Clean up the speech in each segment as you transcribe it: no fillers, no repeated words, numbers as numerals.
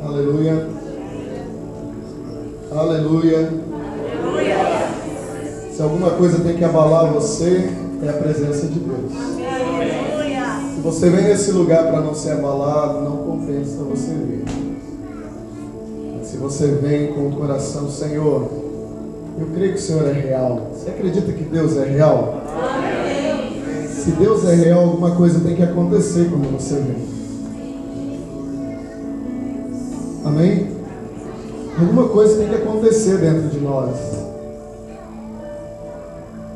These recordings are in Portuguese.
Aleluia. Aleluia. Se alguma coisa tem que abalar você, é a presença de Deus. Se você vem nesse lugar para não ser abalado, não compensa você vir. Mas se você vem com o coração, Senhor, eu creio que o Senhor é real. Você acredita que Deus é real? Se Deus é real, alguma coisa tem que acontecer quando você vem. Amém? Alguma coisa tem que acontecer dentro de nós.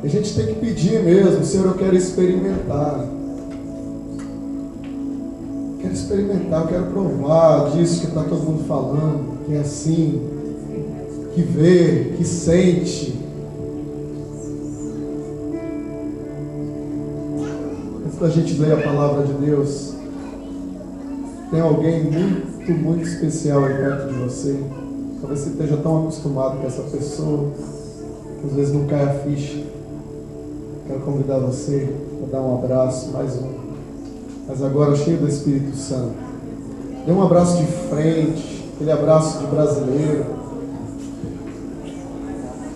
A gente tem que pedir mesmo, Senhor, eu quero experimentar. Quero experimentar, eu quero provar disso que está todo mundo falando, que é assim, que vê, que sente. Antes da gente ler a palavra de Deus, tem alguém muito especial aí perto de você. Talvez você esteja tão acostumado com essa pessoa que às vezes não cai a ficha. Quero convidar você a dar um abraço, mais um, mas agora cheio do Espírito Santo. Dê um abraço de frente, aquele abraço de brasileiro.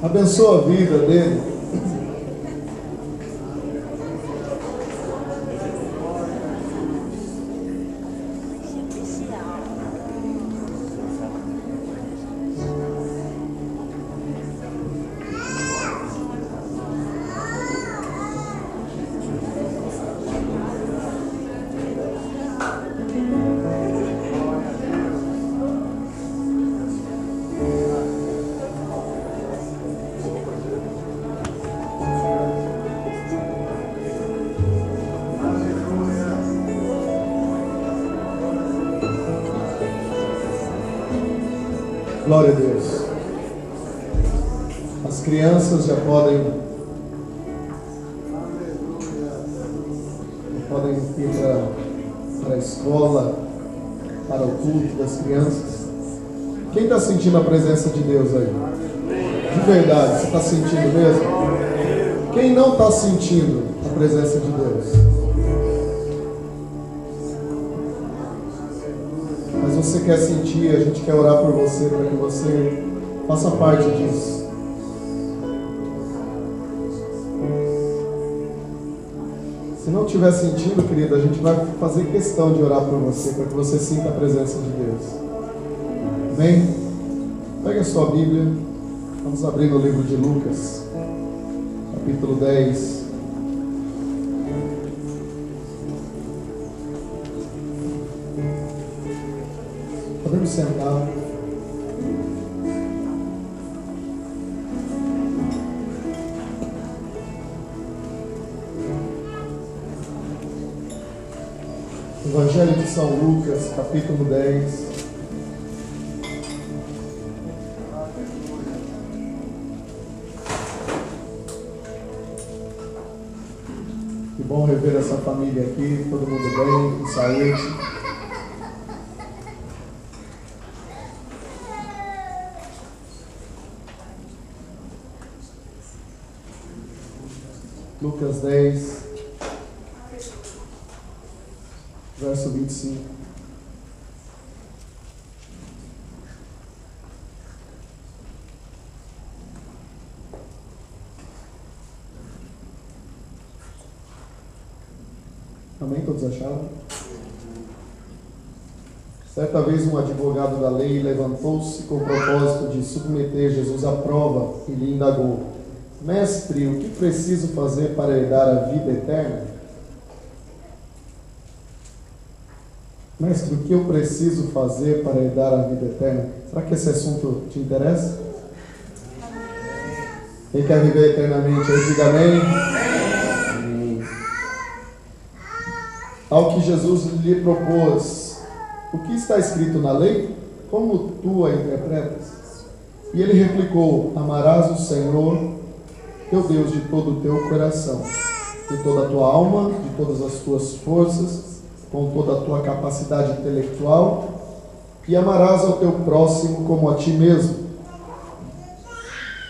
Abençoa a vida dele. Glória a Deus. As crianças já podem ir para a escola, para o culto das crianças. Quem está sentindo a presença de Deus aí? De verdade, você está sentindo mesmo? Quem não está sentindo a presença de Deus? Você quer sentir, a gente quer orar por você para que você faça parte disso. Se não estiver sentindo, querida, a gente vai fazer questão de orar por você para que você sinta a presença de Deus. Amém? Pega a sua Bíblia, vamos abrir no livro de Lucas, capítulo 10. Podemos sentar. Evangelho de São Lucas, capítulo 10. Que bom rever essa família aqui, todo mundo bem, com saúde. Lucas 10, verso 25. Amém? Todos acharam? Certa vez um advogado da lei levantou-se com o propósito de submeter Jesus à prova e lhe indagou: Mestre, o que preciso fazer para herdar a vida eterna? Mestre, o que eu preciso fazer para herdar a vida eterna? Será que esse assunto te interessa? Quem quer viver eternamente aí, diga amém. Amém. Ao que Jesus lhe propôs: o que está escrito na lei? Como tu a interpretas? E ele replicou: amarás o Senhor, teu Deus, de todo o teu coração, de toda a tua alma, de todas as tuas forças, com toda a tua capacidade intelectual, e amarás ao teu próximo como a ti mesmo.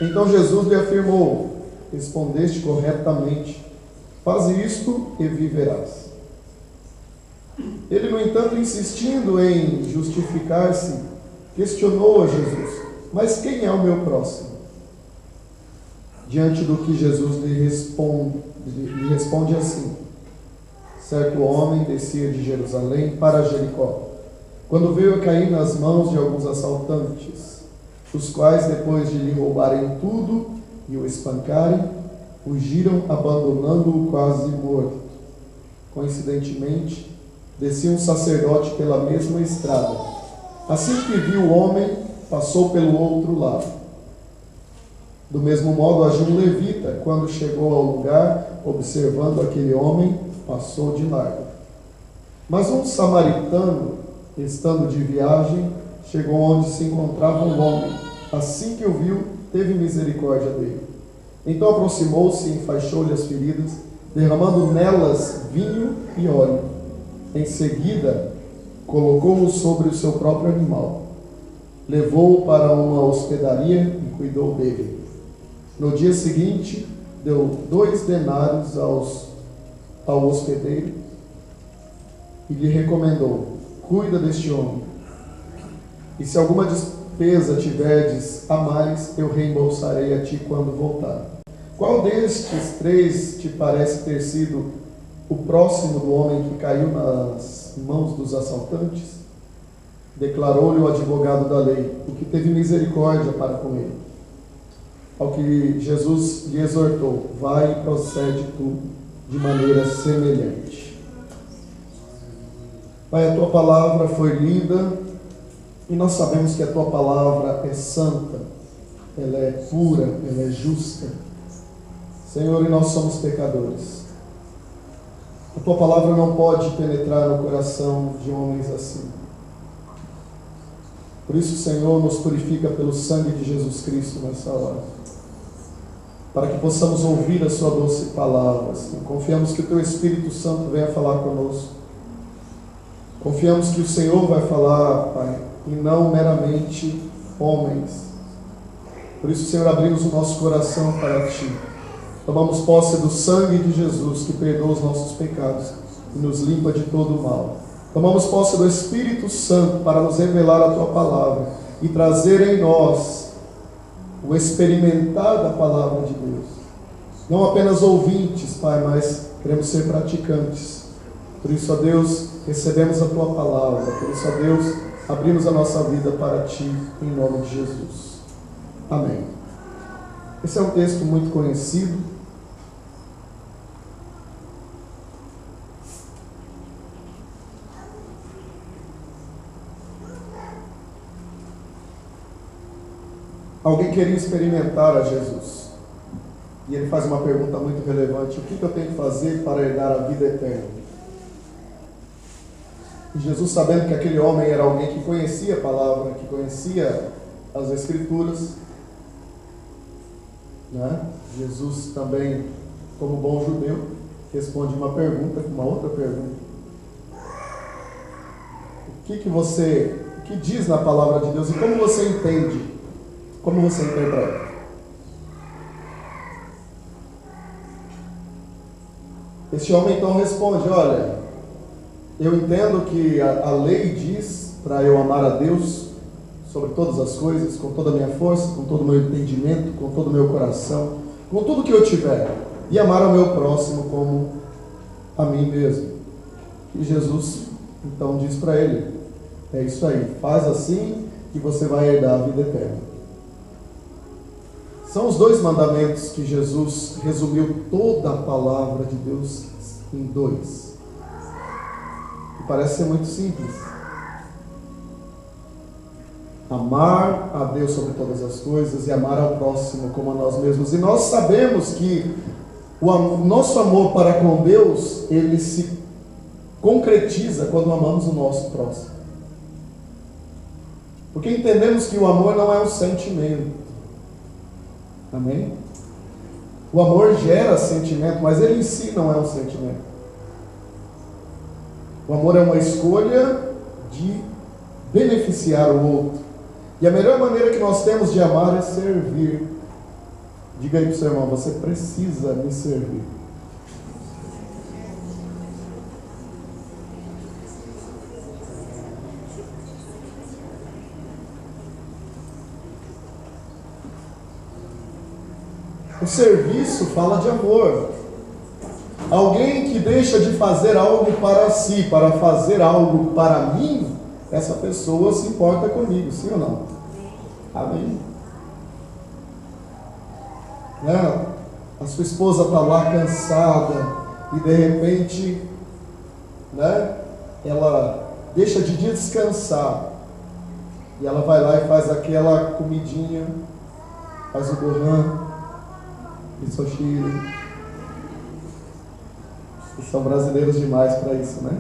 Então Jesus lhe afirmou: respondeste corretamente, faz isto e viverás. Ele, no entanto, insistindo em justificar-se, questionou a Jesus: mas quem é o meu próximo? Diante do que Jesus lhe responde assim: certo homem descia de Jerusalém para Jericó, quando veio a cair nas mãos de alguns assaltantes, os quais, depois de lhe roubarem tudo e o espancarem, fugiram, abandonando-o quase morto. Coincidentemente, descia um sacerdote pela mesma estrada. Assim que viu o homem, passou pelo outro lado. Do mesmo modo agiu um levita, quando chegou ao lugar, observando aquele homem, passou de largo. Mas um samaritano, estando de viagem, chegou onde se encontrava um homem. Assim que o viu, teve misericórdia dele. Então aproximou-se e enfaixou-lhe as feridas, derramando nelas vinho e óleo. Em seguida, colocou-o sobre o seu próprio animal. Levou-o para uma hospedaria e cuidou dele. No dia seguinte, deu 2 denários ao hospedeiro e lhe recomendou: cuida deste homem, e se alguma despesa tiverdes a mais, eu reembolsarei a ti quando voltar. Qual destes 3 te parece ter sido o próximo do homem que caiu nas mãos dos assaltantes? Declarou-lhe o advogado da lei: o que teve misericórdia para com ele. Ao que Jesus lhe exortou: vai e procede tu de maneira semelhante. Pai, a tua palavra foi lida e nós sabemos que a tua palavra é santa, ela é pura, ela é justa. Senhor, e nós somos pecadores. A tua palavra não pode penetrar no coração de homens assim. Por isso, Senhor, nos purifica pelo sangue de Jesus Cristo nessa hora, para que possamos ouvir a sua doce palavra. Senhor. Confiamos que o teu Espírito Santo venha falar conosco. Confiamos que o Senhor vai falar, Pai, e não meramente homens. Por isso, Senhor, abrimos o nosso coração para ti. Tomamos posse do sangue de Jesus, que perdoa os nossos pecados e nos limpa de todo o mal. Tomamos posse do Espírito Santo para nos revelar a tua palavra e trazer em nós o experimentar da palavra de Deus. Não apenas ouvintes, Pai, mas queremos ser praticantes. Por isso, ó Deus, recebemos a tua palavra. Por isso, ó Deus, abrimos a nossa vida para ti, em nome de Jesus. Amém. Esse é um texto muito conhecido. Alguém queria experimentar a Jesus. E ele faz uma pergunta muito relevante: o que eu tenho que fazer para herdar a vida eterna? E Jesus, sabendo que aquele homem era alguém que conhecia a palavra, que conhecia as Escrituras, né? Jesus também, como bom judeu, responde uma pergunta com uma outra pergunta: o que diz na palavra de Deus e como você entende? Como você interpreta? Este homem então responde: olha, eu entendo que a lei diz para eu amar a Deus sobre todas as coisas, com toda a minha força, com todo o meu entendimento, com todo o meu coração, com tudo que eu tiver, e amar ao meu próximo como a mim mesmo. E Jesus então diz para ele: é isso aí, faz assim que você vai herdar a vida eterna. São os 2 mandamentos que Jesus resumiu toda a palavra de Deus em 2. E parece ser muito simples. Amar a Deus sobre todas as coisas e amar ao próximo como a nós mesmos. E nós sabemos que o nosso amor para com Deus, ele se concretiza quando amamos o nosso próximo. Porque entendemos que o amor não é um sentimento. Amém? O amor gera sentimento, mas ele em si não é um sentimento. O amor é uma escolha de beneficiar o outro. E a melhor maneira que nós temos de amar é servir. Diga aí para o seu irmão, você precisa me servir. O serviço fala de amor. Alguém que deixa de fazer algo para si, para fazer algo para mim, essa pessoa se importa comigo, sim ou não? Amém? Né? A sua esposa está lá cansada e de repente, né, ela deixa de descansar e ela vai lá e faz aquela comidinha, faz o gohan, misoshiri. São brasileiros demais para isso, né?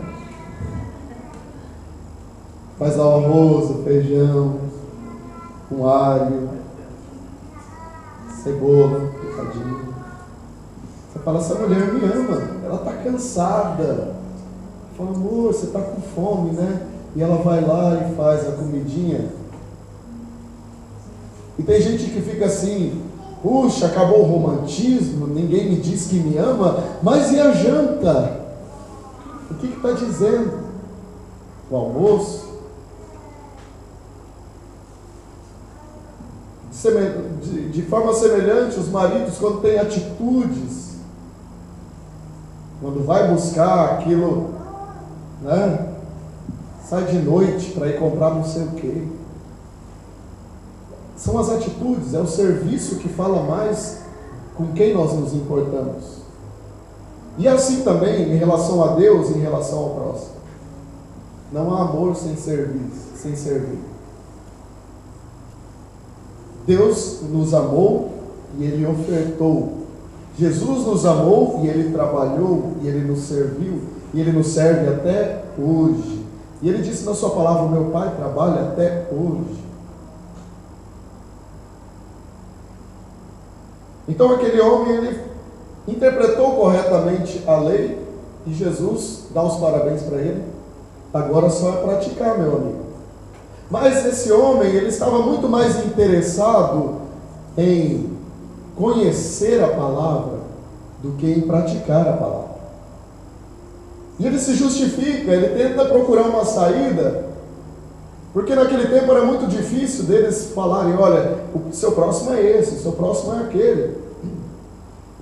Faz lá o arroz, o feijão, com alho, cebola, picadinho. Você fala, essa mulher me ama, ela está cansada. Fala, amor, você está com fome, né? E ela vai lá e faz a comidinha. E tem gente que fica assim, puxa, acabou o romantismo, ninguém me diz que me ama, mas e a janta? O que está dizendo? O almoço? De forma semelhante, os maridos, quando têm atitudes, quando vai buscar aquilo, né? Sai de noite para ir comprar não sei o quê. São as atitudes, é o serviço que fala mais com quem nós nos importamos. E assim também em relação a Deus e em relação ao próximo. Não há amor sem servir. Deus nos amou e Ele ofertou. Jesus nos amou e Ele trabalhou e Ele nos serviu e Ele nos serve até hoje. E Ele disse na sua palavra, meu Pai trabalha até hoje. Então aquele homem, ele interpretou corretamente a lei e Jesus dá os parabéns para ele. Agora só é praticar, meu amigo. Mas esse homem, ele estava muito mais interessado em conhecer a palavra do que em praticar a palavra. E ele se justifica, ele tenta procurar uma saída, porque naquele tempo era muito difícil deles falarem, olha, o seu próximo é esse, o seu próximo é aquele.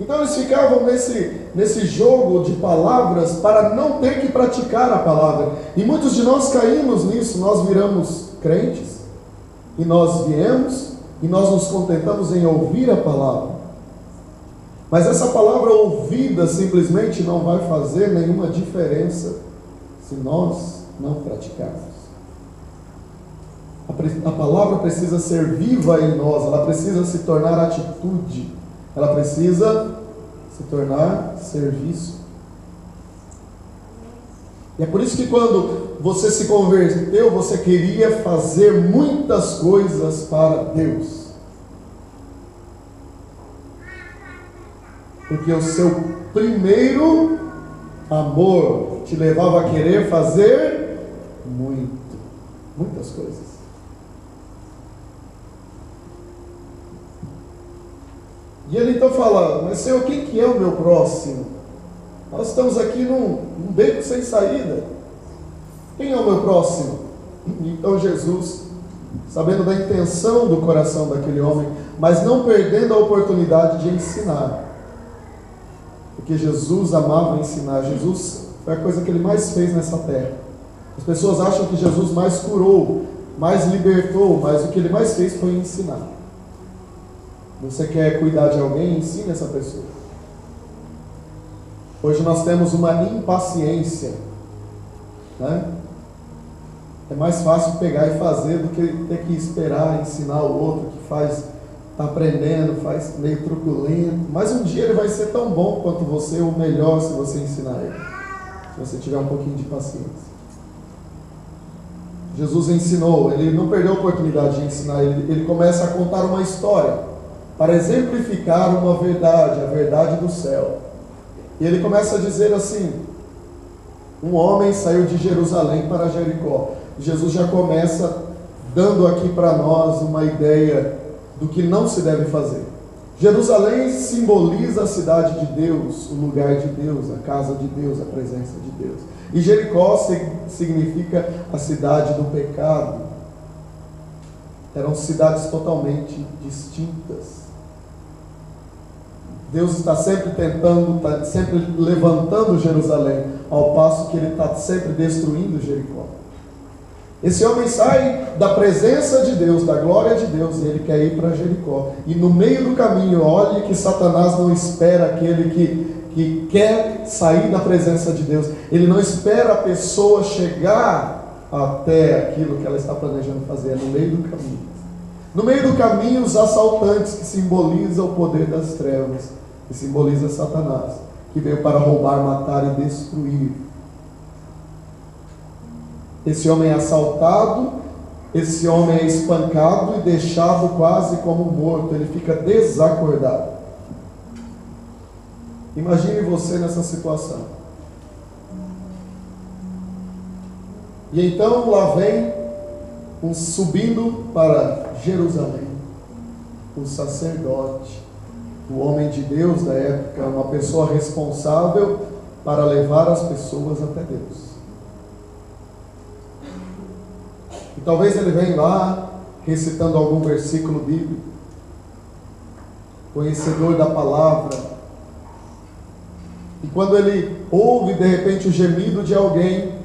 Então eles ficavam nesse jogo de palavras para não ter que praticar a palavra. E muitos de nós caímos nisso, nós viramos crentes, e nós viemos, e nós nos contentamos em ouvir a palavra. Mas essa palavra ouvida simplesmente não vai fazer nenhuma diferença se nós não praticarmos. A palavra precisa ser viva em nós, ela precisa se tornar atitude, ela precisa se tornar serviço. E é por isso que quando você se converteu, você queria fazer muitas coisas para Deus. Porque o seu primeiro amor te levava a querer fazer muitas coisas. E ele então fala, mas Senhor, quem que é o meu próximo? Nós estamos aqui num beco sem saída. Quem é o meu próximo? Então Jesus, sabendo da intenção do coração daquele homem, mas não perdendo a oportunidade de ensinar, porque Jesus amava ensinar. Jesus foi a coisa que ele mais fez nessa terra. As pessoas acham que Jesus mais curou, mais libertou, mas o que ele mais fez foi ensinar. Você quer cuidar de alguém? Ensine essa pessoa. Hoje nós temos uma impaciência, né? É mais fácil pegar e fazer do que ter que esperar, ensinar o outro que está aprendendo, faz meio truculento, mas um dia ele vai ser tão bom quanto você, ou melhor se você ensinar ele, se você tiver um pouquinho de paciência. Jesus ensinou, ele não perdeu a oportunidade de ensinar, ele começa a contar uma história para exemplificar uma verdade, a verdade do céu. E ele começa a dizer assim: um homem saiu de Jerusalém para Jericó. Jesus já começa dando aqui para nós uma ideia do que não se deve fazer. Jerusalém simboliza a cidade de Deus, o lugar de Deus, a casa de Deus, a presença de Deus. E Jericó significa a cidade do pecado. Eram cidades totalmente distintas. Deus está sempre tentando, está sempre levantando Jerusalém, ao passo que Ele está sempre destruindo Jericó. Esse homem sai da presença de Deus, da glória de Deus, e ele quer ir para Jericó. E no meio do caminho, olhe que Satanás não espera aquele que quer sair da presença de Deus. Ele não espera a pessoa chegar até aquilo que ela está planejando fazer, é no meio do caminho. No meio do caminho, os assaltantes, que simbolizam o poder das trevas, que simboliza Satanás, que veio para roubar, matar e destruir. Esse homem é assaltado, esse homem é espancado e deixado quase como morto, ele fica desacordado. Imagine você nessa situação. E então lá vem subindo para Jerusalém, o sacerdote, o homem de Deus da época, uma pessoa responsável para levar as pessoas até Deus. E talvez ele venha lá recitando algum versículo bíblico, conhecedor da palavra. E quando ele ouve de repente o gemido de alguém,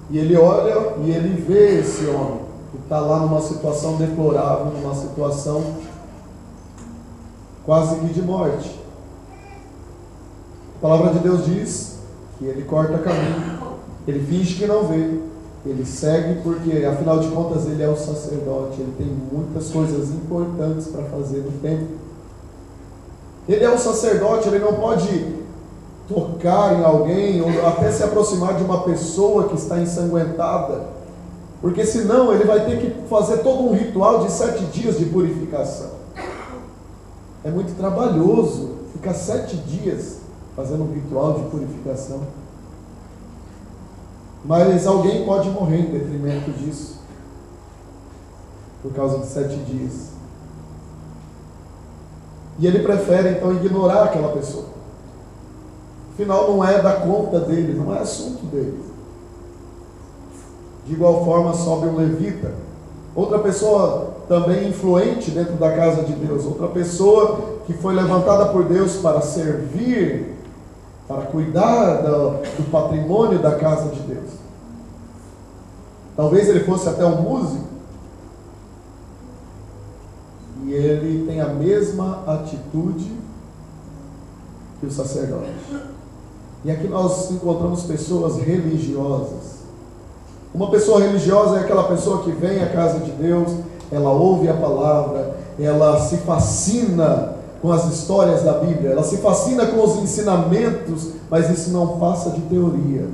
e ele olha e ele vê esse homem que está lá numa situação deplorável, numa situação quase que de morte. A palavra de Deus diz que ele corta caminho, ele finge que não vê, ele segue porque, afinal de contas, ele é o sacerdote, ele tem muitas coisas importantes para fazer no templo. Ele é o sacerdote, ele não pode tocar em alguém ou até se aproximar de uma pessoa que está ensanguentada, porque senão ele vai ter que fazer todo um ritual de 7 dias de purificação. É muito trabalhoso ficar 7 dias fazendo um ritual de purificação. Mas alguém pode morrer em detrimento disso, por causa de 7 dias. E ele prefere então ignorar aquela pessoa. Afinal, não é da conta dele, não é assunto dele. De igual forma, sobe um levita, outra pessoa também influente dentro da casa de Deus, outra pessoa que foi levantada por Deus para servir, para cuidar do patrimônio da casa de Deus. Talvez ele fosse até um músico, e ele tem a mesma atitude que o sacerdote. E aqui nós encontramos pessoas religiosas. Uma pessoa religiosa é aquela pessoa que vem à casa de Deus, ela ouve a palavra, ela se fascina com as histórias da Bíblia, ela se fascina com os ensinamentos, mas isso não passa de teoria.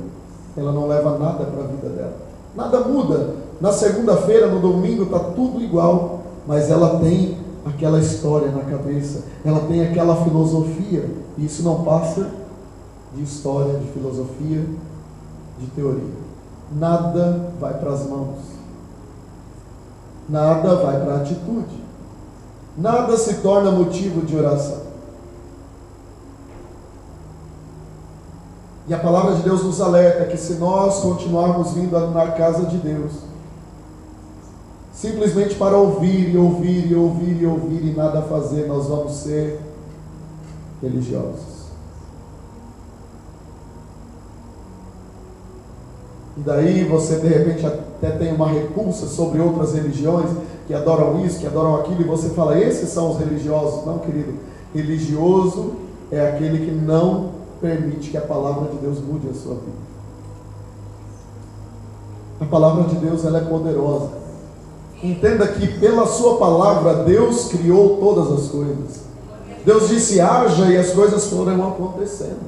Ela não leva nada para a vida dela. Nada muda. Na segunda-feira, no domingo, está tudo igual, mas ela tem aquela história na cabeça, ela tem aquela filosofia, e isso não passa de história, de filosofia, de teoria. Nada vai para as mãos, nada vai para a atitude, nada se torna motivo de oração. E a palavra de Deus nos alerta que se nós continuarmos vindo na casa de Deus, simplesmente para ouvir e ouvir e ouvir e ouvir e nada fazer, nós vamos ser religiosos. E daí você de repente até tem uma repulsa sobre outras religiões que adoram isso, que adoram aquilo, e você fala, esses são os religiosos. Não, querido, religioso é aquele que não permite que a palavra de Deus mude a sua vida. A palavra de Deus, ela é poderosa. Entenda que pela sua palavra Deus criou todas as coisas. Deus disse haja e as coisas foram acontecendo.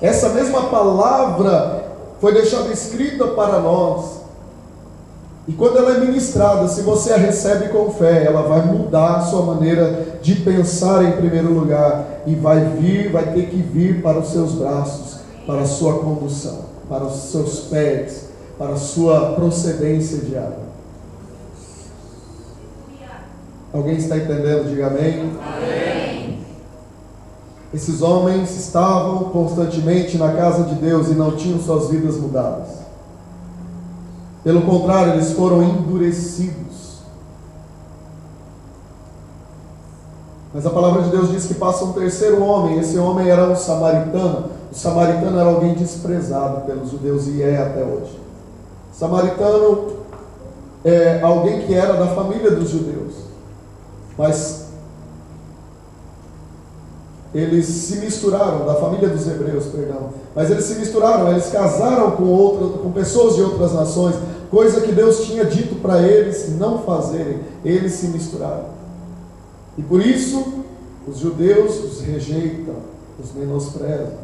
Essa mesma palavra foi deixada escrita para nós. E quando ela é ministrada, se você a recebe com fé, ela vai mudar a sua maneira de pensar em primeiro lugar, e vai ter que vir para os seus braços, para a sua condução, para os seus pés, para a sua procedência diária. Alguém está entendendo? Diga amém. Amém. Esses homens estavam constantemente na casa de Deus e não tinham suas vidas mudadas. Pelo contrário, eles foram endurecidos. Mas a palavra de Deus diz que passa um terceiro homem. Esse homem era um samaritano. O samaritano era alguém desprezado pelos judeus e é até hoje. O samaritano é alguém que era da família dos judeus, mas eles se misturaram, da família dos hebreus, perdão. Mas eles se misturaram, eles casaram com pessoas de outras nações, coisa que Deus tinha dito para eles não fazerem. Eles se misturaram. E por isso, os judeus os rejeitam, os menosprezam.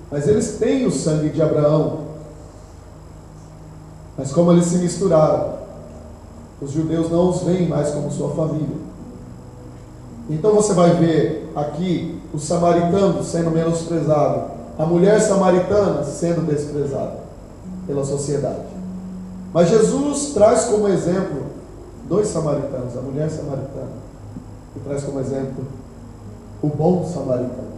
Mas eles têm o sangue de Abraão. Mas como eles se misturaram, os judeus não os veem mais como sua família. Então você vai ver aqui o samaritano sendo menosprezado, a mulher samaritana sendo desprezada pela sociedade. Mas Jesus traz como exemplo dois samaritanos, a mulher samaritana, e traz como exemplo o bom samaritano.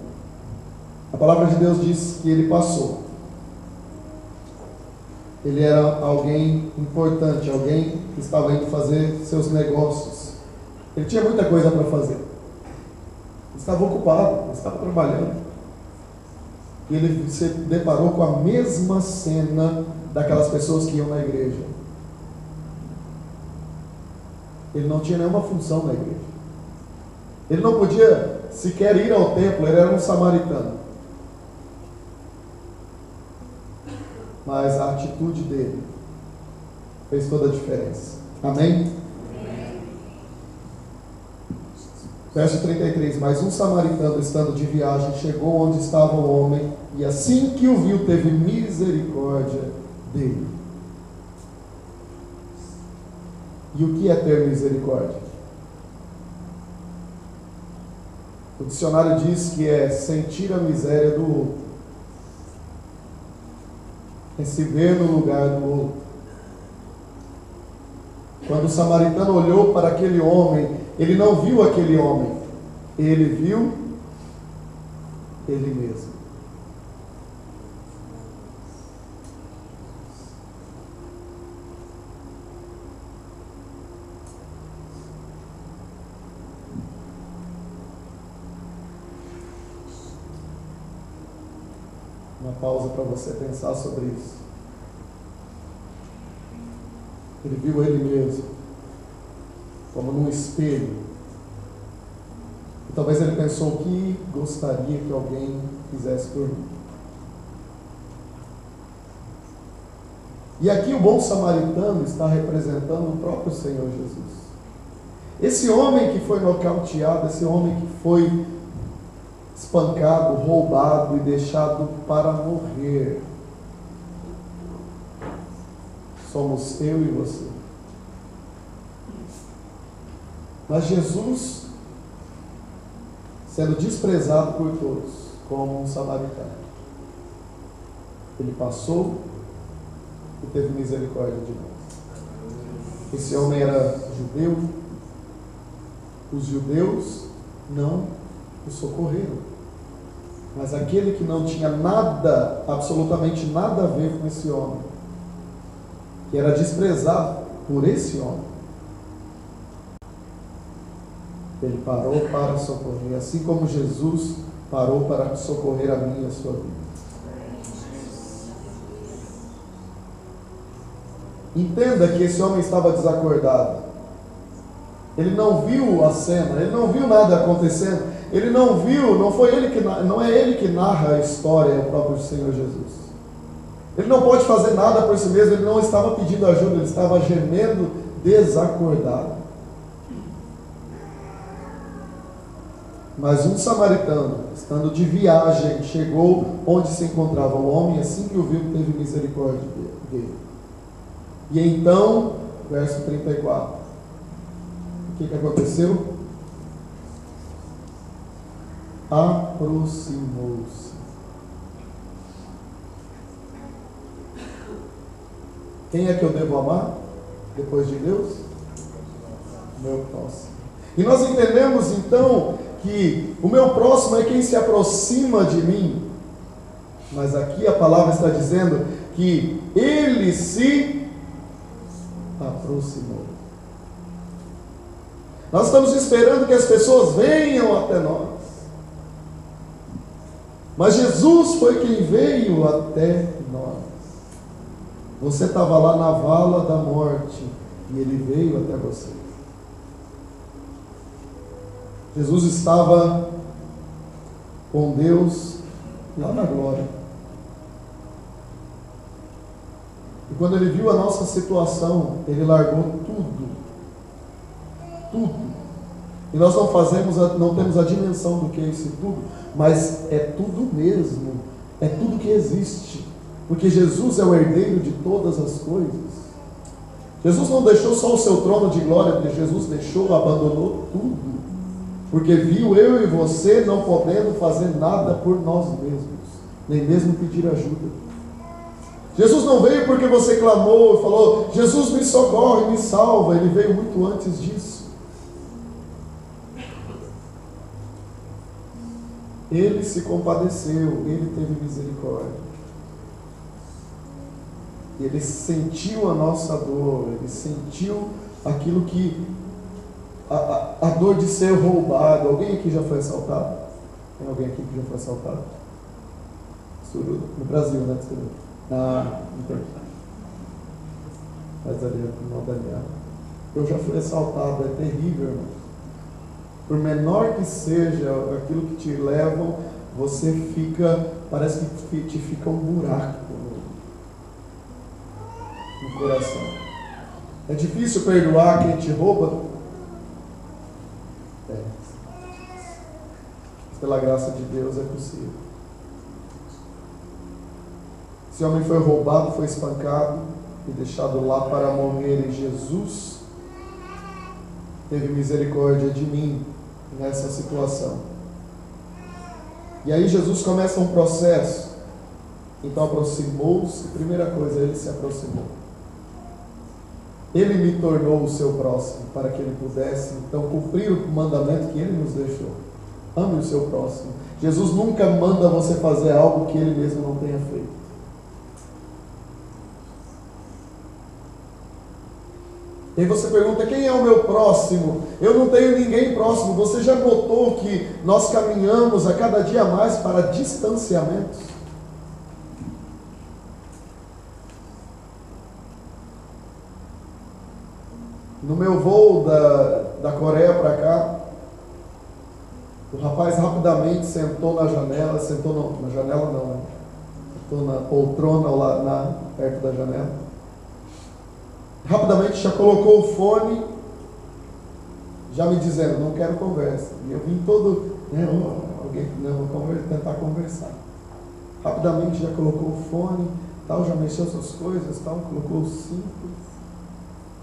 A palavra de Deus diz que ele passou. Ele era alguém importante, alguém que estava indo fazer seus negócios. Ele tinha muita coisa para fazer. Ele estava ocupado, ele estava trabalhando. E ele se deparou com a mesma cena daquelas pessoas que iam na igreja. Ele não tinha nenhuma função na igreja. Ele não podia sequer ir ao templo, ele era um samaritano. Mas a atitude dele fez toda a diferença. Amém? Verso 33, mas um samaritano, estando de viagem, chegou onde estava o homem, e assim que o viu, teve misericórdia dele. E o que é ter misericórdia? O dicionário diz que é sentir a miséria do outro, é se ver no lugar do outro. Quando o samaritano olhou para aquele homem, ele não viu aquele homem, ele viu ele mesmo. Uma pausa para você pensar sobre isso. Ele viu ele mesmo, como num espelho. E talvez ele pensou o que gostaria que alguém fizesse por mim. E aqui o bom samaritano está representando o próprio Senhor Jesus. Esse homem que foi nocauteado, esse homem que foi espancado, roubado e deixado para morrer, somos eu e você. Mas Jesus, sendo desprezado por todos, como um samaritano, ele passou e teve misericórdia de nós. Esse homem era judeu. Os judeus não o socorreram. Mas aquele que não tinha nada, absolutamente nada a ver com esse homem, que era desprezado por esse homem, ele parou para socorrer, assim como Jesus parou para socorrer a mim e a sua vida. Entenda que esse homem estava desacordado. Ele não viu a cena, ele não viu nada acontecendo. Ele não viu, não é ele que narra a história, é o próprio Senhor Jesus. Ele não pode fazer nada por si mesmo, ele não estava pedindo ajuda, ele estava gemendo desacordado. Mas um samaritano, estando de viagem, chegou onde se encontrava o homem, e assim que o viu, teve misericórdia dele. E então, verso 34. O que aconteceu? Aproximou-se. Quem é que eu devo amar depois de Deus? Meu próximo. E nós entendemos então que o meu próximo é quem se aproxima de mim. Mas aqui a palavra está dizendo que ele se aproximou. Nós estamos esperando que as pessoas venham até nós. Mas Jesus foi quem veio até nós. Você estava lá na vala da morte e ele veio até você. Jesus estava com Deus lá na glória. E quando ele viu a nossa situação, ele largou tudo. Tudo. E nós não temos a dimensão do que é isso tudo, mas é tudo mesmo. É tudo que existe. Porque Jesus é o herdeiro de todas as coisas. Jesus não deixou só o seu trono de glória, Jesus abandonou tudo. Porque viu eu e você não podendo fazer nada por nós mesmos, nem mesmo pedir ajuda. Jesus não veio porque você clamou e falou, Jesus me socorre, me salva. Ele veio muito antes disso. Ele se compadeceu, ele teve misericórdia. Ele sentiu a nossa dor, ele sentiu aquilo que a dor de ser roubado. Alguém aqui já foi assaltado? Tem alguém aqui que já foi assaltado? No Brasil, né? Não tem. Mas ali é o Daniel. Eu já fui assaltado, é terrível, irmão. Por menor que seja aquilo que te levam, você fica, parece que te fica um buraco no coração. É difícil perdoar quem te rouba? É. Pela graça de Deus é possível. Esse homem foi roubado, foi espancado e deixado lá para morrer. E Jesus teve misericórdia de mim nessa situação. E aí Jesus começa um processo. Então aproximou-se. Primeira coisa, ele se aproximou. Ele me tornou o seu próximo, para que ele pudesse então cumprir o mandamento que ele nos deixou. Ame o seu próximo. Jesus nunca manda você fazer algo que ele mesmo não tenha feito. E aí você pergunta, quem é o meu próximo? Eu não tenho ninguém próximo. Você já notou que nós caminhamos a cada dia mais para distanciamentos? No meu voo da Coreia para cá, o rapaz rapidamente sentou na janela, na janela não, né? Sentou na poltrona lá perto da janela. Rapidamente já colocou o fone, já me dizendo, não quero conversa. E eu vim todo, vou tentar conversar. Rapidamente já colocou o fone, tal, já mexeu suas coisas, tal, colocou o cinto.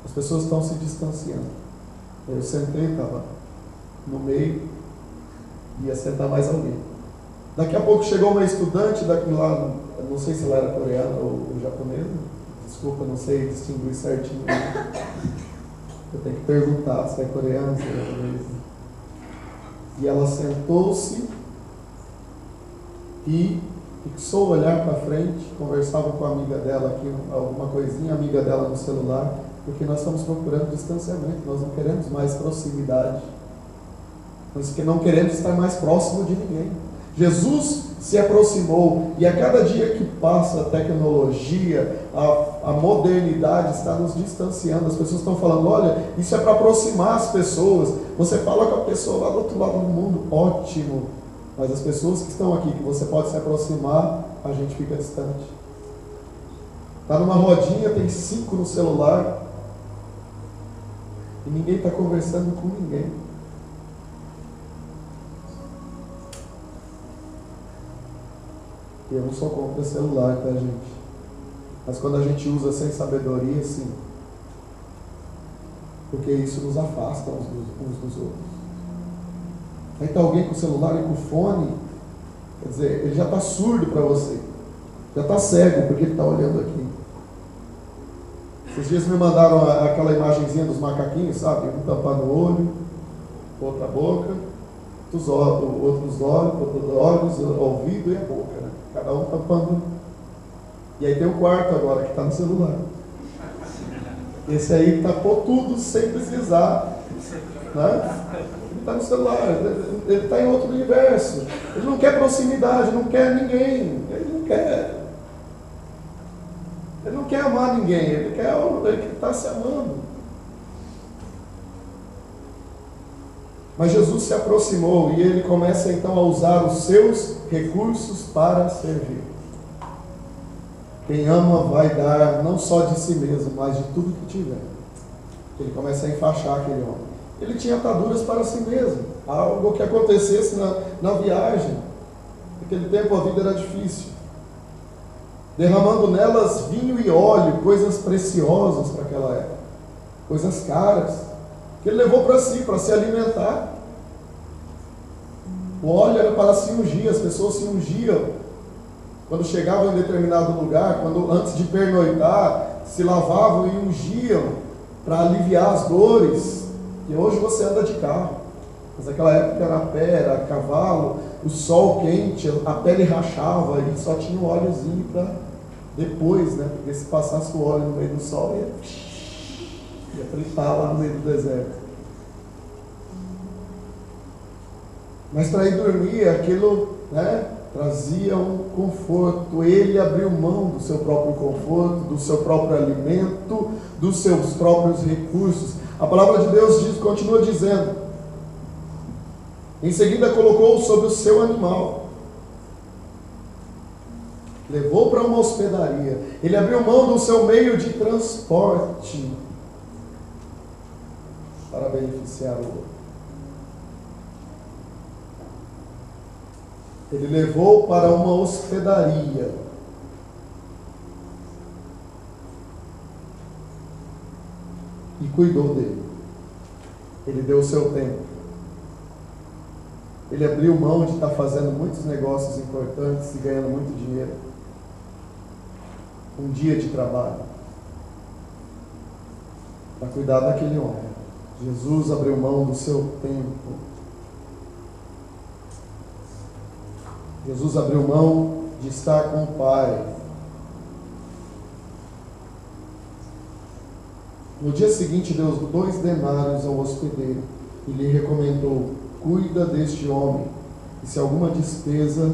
As pessoas estão se distanciando. Eu sentei, estava no meio, ia sentar mais alguém. Daqui a pouco chegou uma estudante daqui lá, não sei se ela era coreana ou japonesa, desculpa, não sei distinguir certinho. Eu tenho que perguntar se é coreana, se é japonesa. E ela sentou-se e fixou o olhar para frente, conversava com a amiga dela aqui, alguma coisinha, a amiga dela no celular, porque nós estamos procurando distanciamento, nós não queremos mais proximidade, nós não queremos estar mais próximo de ninguém. Jesus se aproximou, e a cada dia que passa a tecnologia, a modernidade está nos distanciando. As pessoas estão falando, olha, isso é para aproximar as pessoas. Você fala com a pessoa lá do outro lado do mundo, ótimo, mas as pessoas que estão aqui, que você pode se aproximar, a gente fica distante. Está numa rodinha, tem 5 no celular, e ninguém está conversando com ninguém. E eu não sou contra celular, tá, gente? Mas quando a gente usa sem sabedoria, sim. porque isso nos afasta uns dos outros. Aí está alguém com o celular e com o fone, quer dizer, ele já está surdo para você, já está cego porque ele está olhando aqui. Esses dias me mandaram aquela imagenzinha dos macaquinhos, sabe? Um tampando o olho, outra boca, outros olhos, o ouvido e a boca, né? Cada um tampando. E aí tem o quarto agora que está no celular. Esse aí tapou tudo sem precisar, né? Ele está no celular, ele está em outro universo. Ele não quer proximidade, não quer ninguém. Ele não quer. Ele não quer amar ninguém, ele quer estar se amando. Mas Jesus se aproximou e ele começa então a usar os seus recursos para servir. Quem ama vai dar não só de si mesmo, mas de tudo que tiver. Ele começa a enfaixar aquele homem. Ele tinha ataduras para si mesmo. Algo que acontecesse na viagem. Naquele tempo a vida era difícil. Derramando nelas vinho e óleo, coisas preciosas para aquela época. Coisas caras. Que ele levou para si, para se alimentar. O óleo era para se ungir, as pessoas se ungiam. Quando chegavam em determinado lugar, antes de pernoitar, se lavavam e ungiam para aliviar as dores. E hoje você anda de carro. Mas naquela época era a pé, era a cavalo, o sol quente, a pele rachava e só tinha um óleozinho para depois, né? Porque se passasse o óleo no meio do sol, ia fritar lá no meio do deserto. Mas para ir dormir, aquilo, né, trazia um conforto. Ele abriu mão do seu próprio conforto, do seu próprio alimento, dos seus próprios recursos. A palavra de Deus continua dizendo: em seguida colocou sobre o seu animal, levou para uma hospedaria. Ele abriu mão do seu meio de transporte para beneficiar o outro. Ele levou para uma hospedaria. E cuidou dele. Ele deu o seu tempo. Ele abriu mão de estar fazendo muitos negócios importantes e ganhando muito dinheiro. Um dia de trabalho. Para cuidar daquele homem. Jesus abriu mão do seu tempo. Jesus abriu mão de estar com o Pai. No dia seguinte deu 2 denários ao hospedeiro e lhe recomendou: cuida deste homem, e se alguma despesa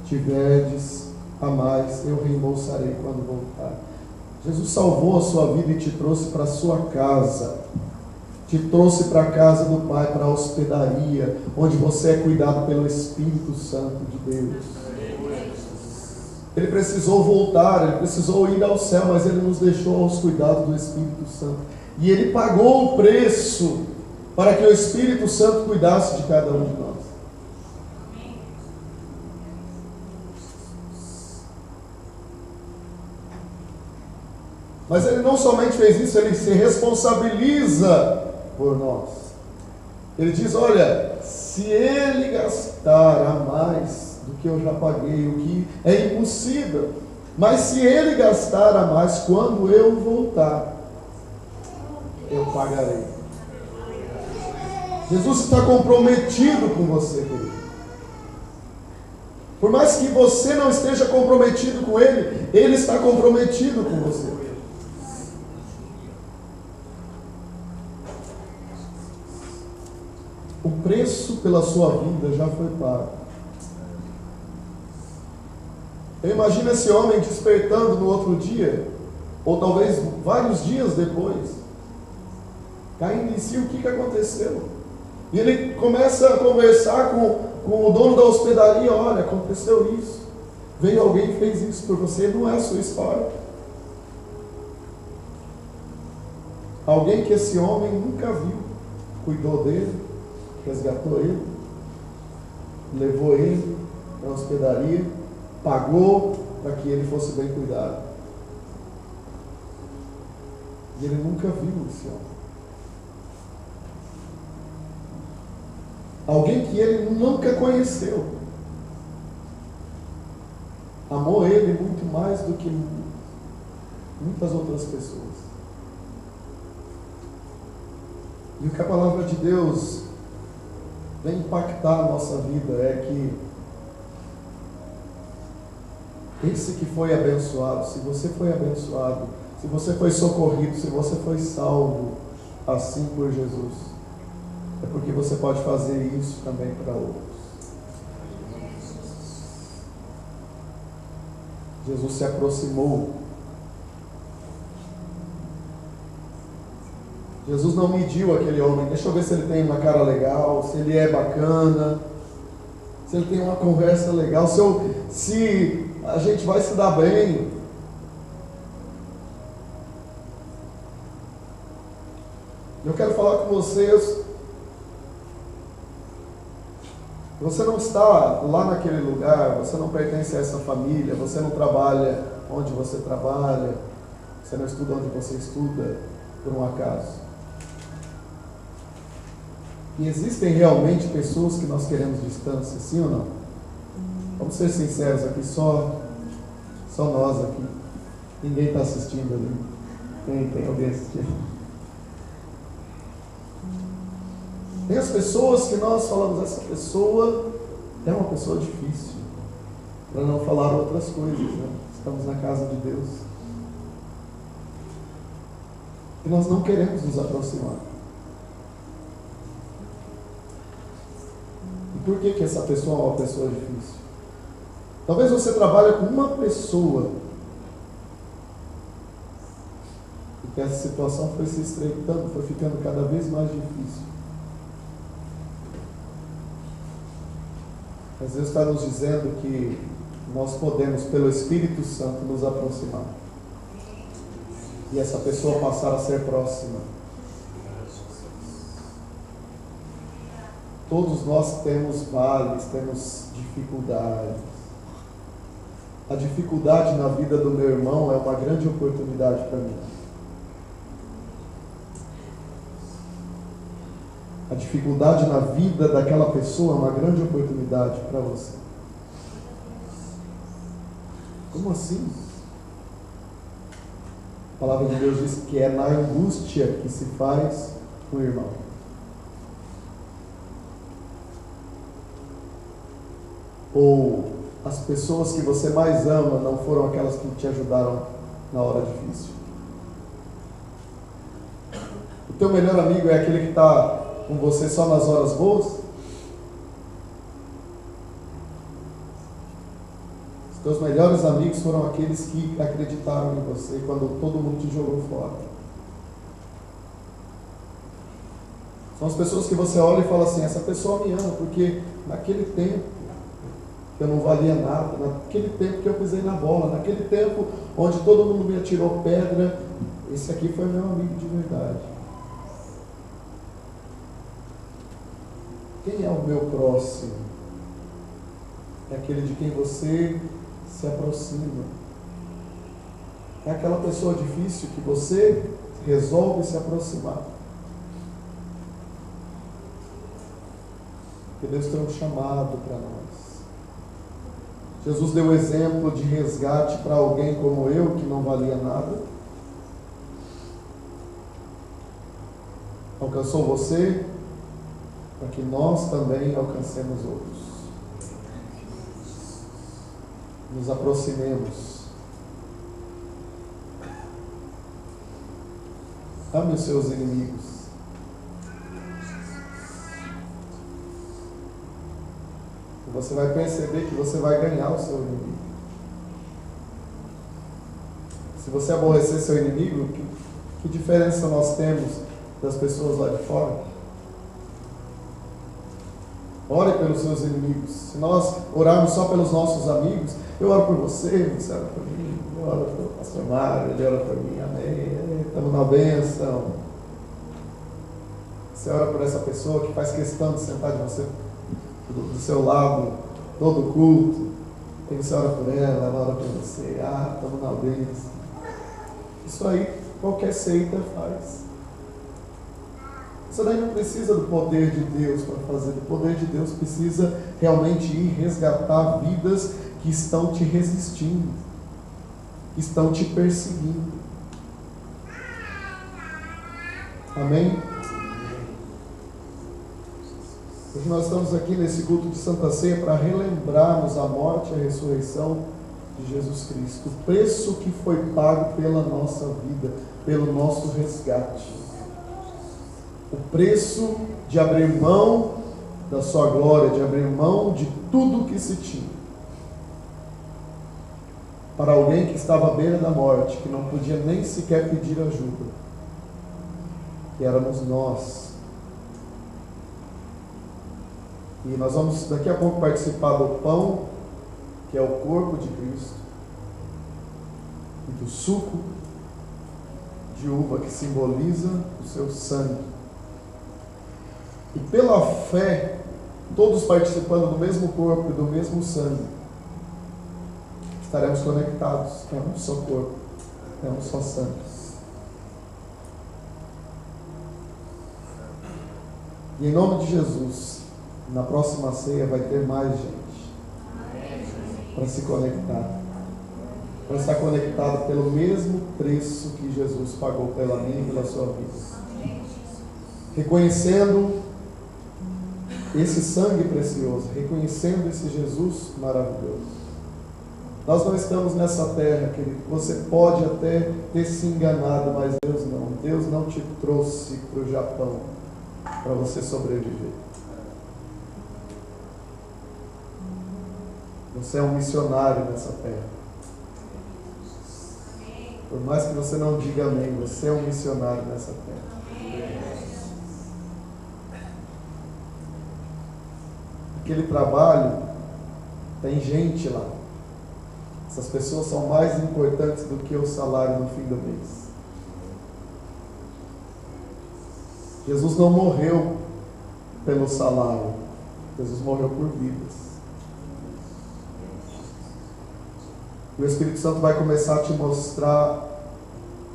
tiverdes a mais, eu reembolsarei quando voltar. Jesus salvou a sua vida e te trouxe para a sua casa. Te trouxe para a casa do Pai, para a hospedaria, onde você é cuidado pelo Espírito Santo de Deus. Ele precisou voltar, ele precisou ir ao céu, mas ele nos deixou aos cuidados do Espírito Santo. E ele pagou o preço para que o Espírito Santo cuidasse de cada um de nós. Mas ele não somente fez isso, ele se responsabiliza por nós. Ele diz: olha, se ele gastar a mais do que eu já paguei, o que é impossível, mas se ele gastar a mais, quando eu voltar, eu pagarei. Jesus está comprometido com você, querido. Por mais que você não esteja comprometido com ele, ele está comprometido com você. O preço pela sua vida já foi pago. Eu imagino esse homem despertando no outro dia, ou talvez vários dias depois, caindo em si o que aconteceu. E ele começa a conversar com o dono da hospedaria: olha, aconteceu isso. Veio alguém e fez isso por você, não é a sua história. Alguém que esse homem nunca viu, cuidou dele, resgatou ele, levou ele para a hospedaria, pagou para que ele fosse bem cuidado. E ele nunca viu esse homem. Alguém que ele nunca conheceu. Amou ele muito mais do que muitas outras pessoas. E o que a palavra de Deus vem impactar a nossa vida é que esse que foi abençoado, se você foi abençoado, se você foi socorrido, se você foi salvo assim por Jesus, é porque você pode fazer isso também para outros. Jesus se aproximou. Jesus não mediu aquele homem. Deixa eu ver se ele tem uma cara legal, se ele é bacana, se ele tem uma conversa legal, se a gente vai se dar bem. Eu quero falar com vocês. Você não está lá naquele lugar, você não pertence a essa família, você não trabalha onde você trabalha, você não estuda onde você estuda, por um acaso. E existem realmente pessoas que nós queremos distância, sim ou não? Vamos ser sinceros aqui, só nós aqui. Ninguém está assistindo ali. Tem alguém assistindo? Tem as pessoas que nós falamos, essa pessoa é uma pessoa difícil, para não falar outras coisas, né? Estamos na casa de Deus. E nós não queremos nos aproximar. E por que essa pessoa é uma pessoa difícil? Talvez você trabalhe com uma pessoa e que essa situação foi se estreitando, foi ficando cada vez mais difícil. Mas Deus está nos dizendo que nós podemos, pelo Espírito Santo, nos aproximar. E essa pessoa passar a ser próxima. Todos nós temos vales, temos dificuldades. A dificuldade na vida do meu irmão é uma grande oportunidade para mim. A dificuldade na vida daquela pessoa é uma grande oportunidade para você. Como assim? A palavra de Deus diz que é na angústia que se faz um irmão. Ou as pessoas que você mais ama não foram aquelas que te ajudaram na hora difícil. O teu melhor amigo é aquele que está com você só nas horas boas? Os teus melhores amigos foram aqueles que acreditaram em você quando todo mundo te jogou fora. São as pessoas que você olha e fala assim, essa pessoa me ama, porque naquele tempo que eu não valia nada, naquele tempo que eu pisei na bola, naquele tempo onde todo mundo me atirou pedra, esse aqui foi meu amigo de verdade. Quem é o meu próximo? É aquele de quem você se aproxima. É aquela pessoa difícil que você resolve se aproximar. Porque Deus tem um chamado para nós. Jesus deu exemplo de resgate para alguém como eu, que não valia nada. Alcançou você, para que nós também alcancemos outros. Nos aproximemos. Ame os seus inimigos. E você vai perceber que você vai ganhar o seu inimigo. Se você aborrecer seu inimigo, que diferença nós temos das pessoas lá de fora? Ore pelos seus inimigos. Se nós orarmos só pelos nossos amigos, eu oro por você, você ora por mim, eu oro pelo pastor Mário, ele ora por mim, amém, estamos na bênção. Você ora por essa pessoa que faz questão de sentar de você, do seu lado, todo culto, e você ora por ela ora por você, estamos na bênção. Isso aí qualquer seita faz. Você daí não precisa do poder de Deus para fazer. O poder de Deus precisa realmente ir resgatar vidas que estão te resistindo, que estão te perseguindo. Amém? Hoje nós estamos aqui nesse culto de Santa Ceia para relembrarmos a morte e a ressurreição de Jesus Cristo. O preço que foi pago pela nossa vida, pelo nosso resgate. O preço de abrir mão da sua glória, de abrir mão de tudo que se tinha. Para alguém que estava à beira da morte, que não podia nem sequer pedir ajuda. Que éramos nós. E nós vamos daqui a pouco participar do pão, que é o corpo de Cristo, e do suco de uva, que simboliza o seu sangue. E pela fé, todos participando do mesmo corpo e do mesmo sangue, estaremos conectados. É um só corpo, é um só sangue. E em nome de Jesus, na próxima ceia vai ter mais gente para se conectar, para estar conectado pelo mesmo preço que Jesus pagou pela minha e pela sua vida, reconhecendo esse sangue precioso, reconhecendo esse Jesus maravilhoso. Nós não estamos nessa terra, querido. Você pode até ter se enganado, mas Deus não. Deus não te trouxe para o Japão para você sobreviver. Você é um missionário nessa terra. Por mais que você não diga amém, você é um missionário nessa terra. Aquele trabalho, tem gente lá. Essas pessoas são mais importantes do que o salário no fim do mês. Jesus não morreu pelo salário. Jesus morreu por vidas. E o Espírito Santo vai começar a te mostrar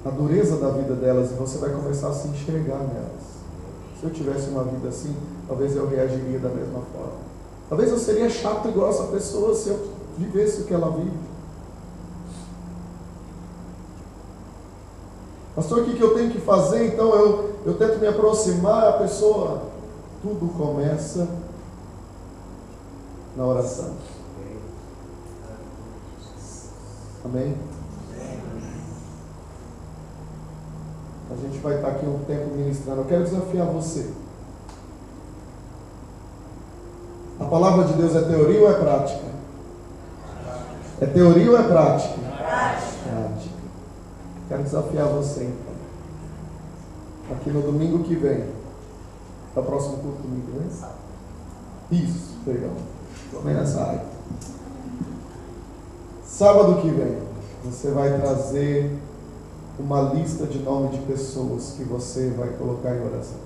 a dureza da vida delas, e você vai começar a se enxergar nelas. Se eu tivesse uma vida assim, talvez eu reagiria da mesma forma. Talvez eu seria chato igual essa pessoa se eu vivesse o que ela vive. Pastor, o que eu tenho que fazer? Então eu tento me aproximar. A pessoa, tudo começa na oração. Amém? A gente vai estar aqui um tempo ministrando. Eu quero desafiar você. A palavra de Deus é teoria ou é prática? É teoria ou é prática? Prática. Quero desafiar você então. Aqui no domingo que vem. É o próximo culto domingo, né? Isso, legal. Vamos nessa área. Sábado que vem, você vai trazer uma lista de nome de pessoas que você vai colocar em oração.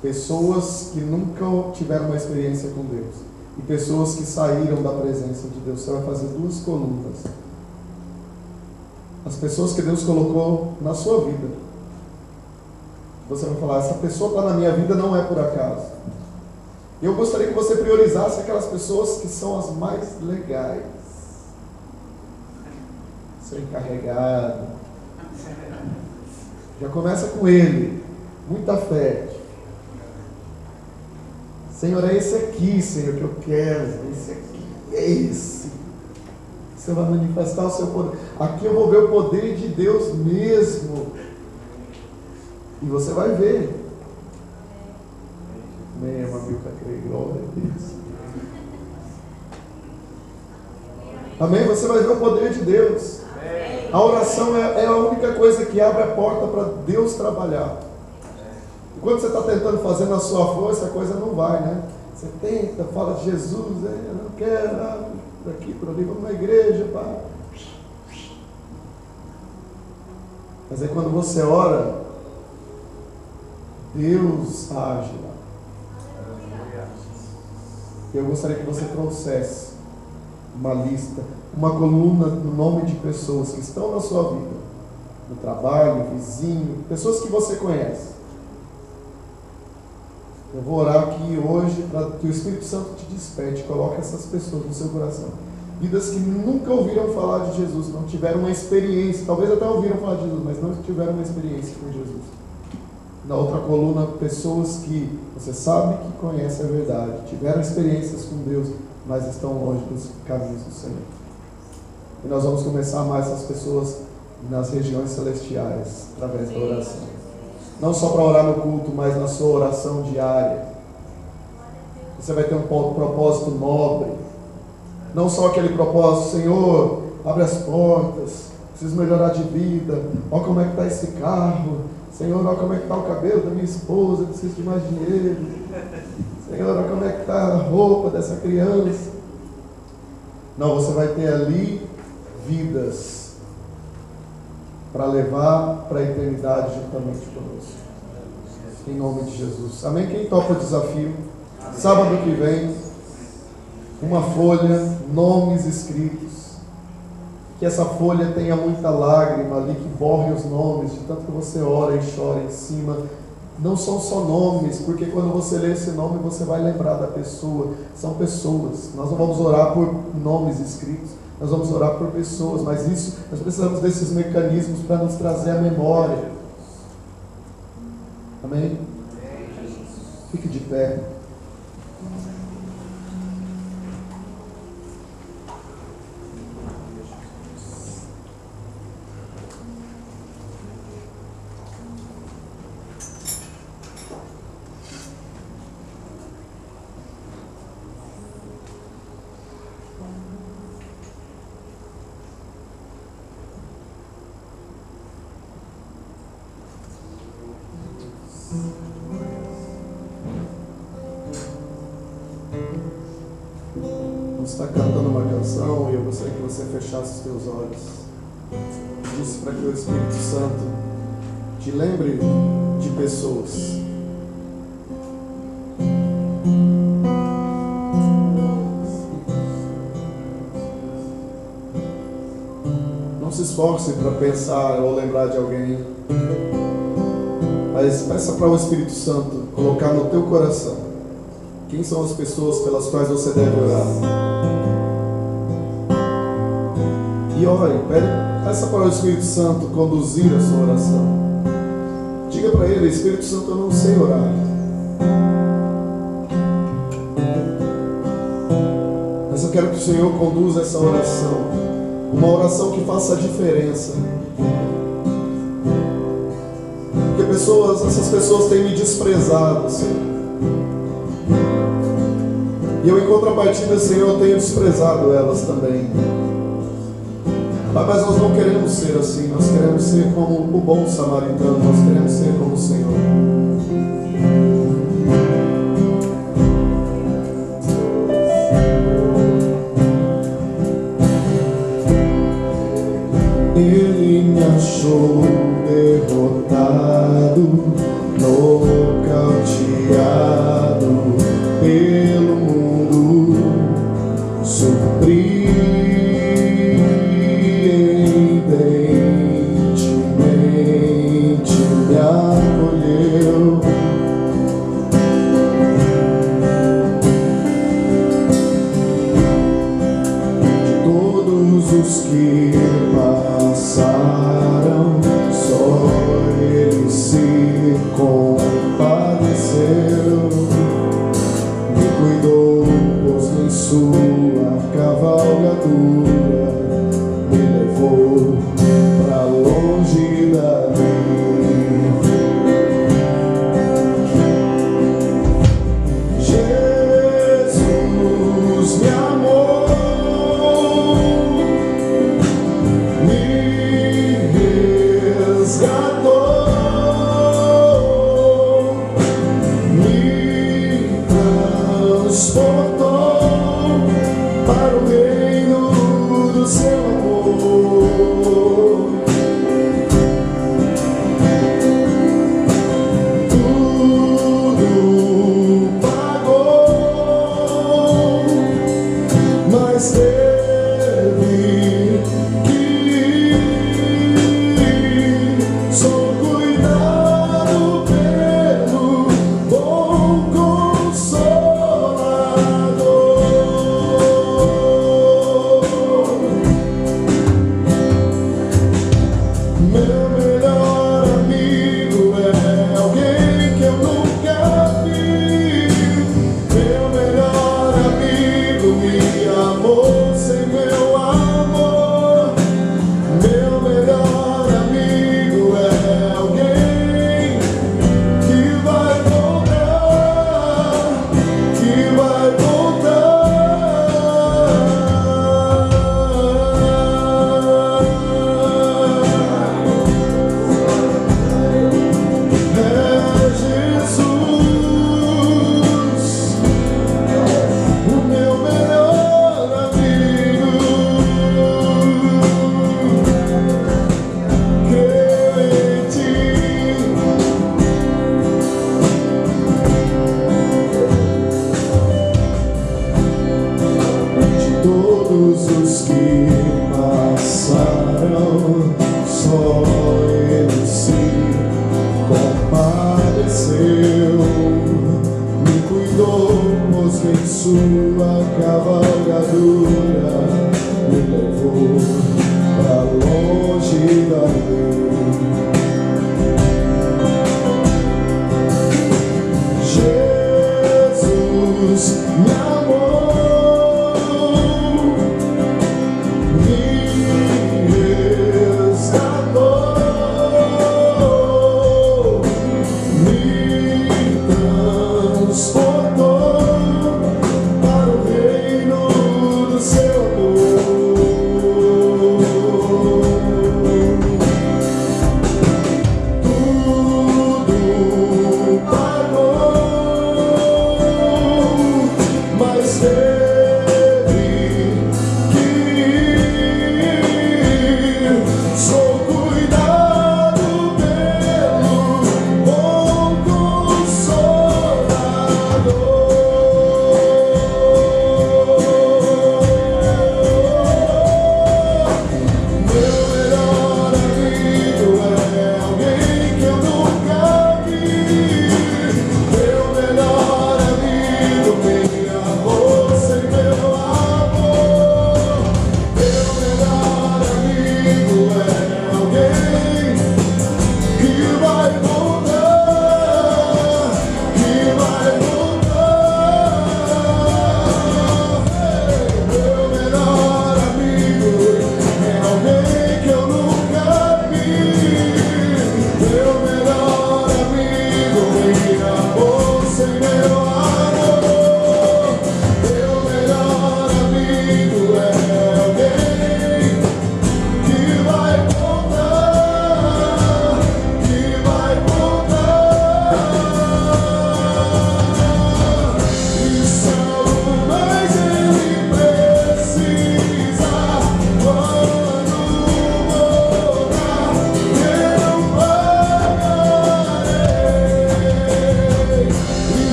Pessoas que nunca tiveram uma experiência com Deus. E pessoas que saíram da presença de Deus. Você vai fazer 2 colunas. As pessoas que Deus colocou na sua vida. Você vai falar, essa pessoa está na minha vida, não é por acaso. Eu gostaria que você priorizasse aquelas pessoas que são as mais legais. Seu encarregado. Já começa com ele. Muita fé. Senhor, é esse aqui, Senhor, que eu quero. Esse aqui, é esse. Você vai manifestar o seu poder. Aqui eu vou ver o poder de Deus mesmo. E você vai ver. Amém, irmã Milka, creio, glória a Deus. Amém? Você vai ver o poder de Deus. A oração é a única coisa que abre a porta para Deus trabalhar. Quando você está tentando fazer na sua força, a coisa não vai, né? Você tenta, fala de Jesus, eu não quero, por aqui, por ali, vamos na igreja, pá. Mas aí quando você ora, Deus age lá. Eu gostaria que você trouxesse uma lista, uma coluna no nome de pessoas que estão na sua vida, no trabalho, vizinho, pessoas que você conhece. Eu vou orar aqui hoje para que o Espírito Santo te desperte, coloque essas pessoas no seu coração. Vidas que nunca ouviram falar de Jesus, não tiveram uma experiência, talvez até ouviram falar de Jesus, mas não tiveram uma experiência com Jesus. Na outra coluna, pessoas que você sabe que conhecem a verdade, tiveram experiências com Deus, mas estão longe dos caminhos do Senhor. E nós vamos começar a amar essas pessoas nas regiões celestiais, através da oração. Não só para orar no culto, mas na sua oração diária. Você vai ter um propósito nobre. Não só aquele propósito, Senhor, abre as portas, preciso melhorar de vida, olha como é que está esse carro, Senhor, olha como é que está o cabelo da minha esposa, preciso de mais dinheiro, Senhor, olha como é que está a roupa dessa criança. Não, você vai ter ali vidas para levar para a eternidade juntamente conosco. Em nome de Jesus. Amém? Quem topa o desafio? Sábado que vem, uma folha, nomes escritos. Que essa folha tenha muita lágrima ali, que borre os nomes, de tanto que você ora e chora em cima. Não são só nomes, porque quando você lê esse nome, você vai lembrar da pessoa. São pessoas. Nós não vamos orar por nomes escritos, nós vamos orar por pessoas, mas isso, nós precisamos desses mecanismos para nos trazer a memória. Amém? Fique de pé. Vamos estar cantando uma canção e eu gostaria que você fechasse os teus olhos. Disse para que o Espírito Santo te lembre de pessoas. Não se esforce para pensar ou lembrar de alguém, mas peça para o Espírito Santo colocar no teu coração quem são as pessoas pelas quais você deve orar. E ore, peça para o Espírito Santo conduzir a sua oração. Diga para ele: Espírito Santo, eu não sei orar, mas eu quero que o Senhor conduza essa oração, uma oração que faça a diferença. Porque essas pessoas têm me desprezado, Senhor. E eu, em contrapartida, Senhor, eu tenho desprezado elas também. Mas nós não queremos ser assim. Nós queremos ser como o bom samaritano. Nós queremos ser como o Senhor. Ele me achou derrotado, nocauteado pelo mundo, surpreendentemente me acolheu. De todos os que passaram, só ele se compadeceu.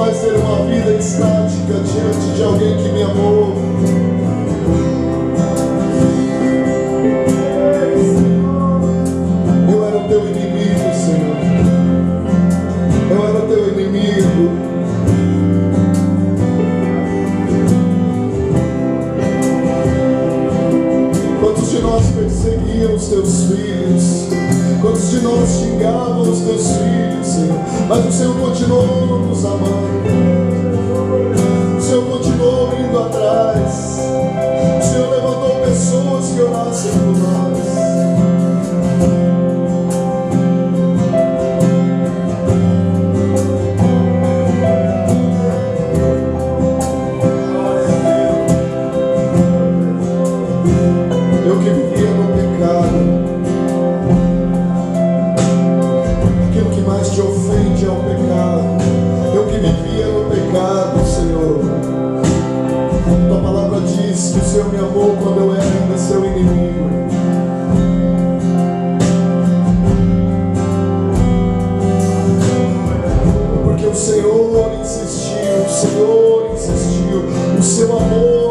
mais ter uma vida estática diante de alguém que me amou. Eu era o teu inimigo, Senhor. Eu era o teu inimigo. Quantos de nós perseguiam os teus filhos? Quantos de nós xingavam os teus filhos, Senhor? Mas o Senhor continuou nos amando. O Senhor continuou indo atrás. O Senhor levantou pessoas que orassem por nós. Eu que vivia no pecado. Aquilo que mais te ofende é o pecado. Eu que vivia no pecado, Senhor. Tua palavra diz que o Senhor me amou quando eu era ainda seu inimigo. Porque o Senhor insistiu, o Senhor insistiu. O seu amor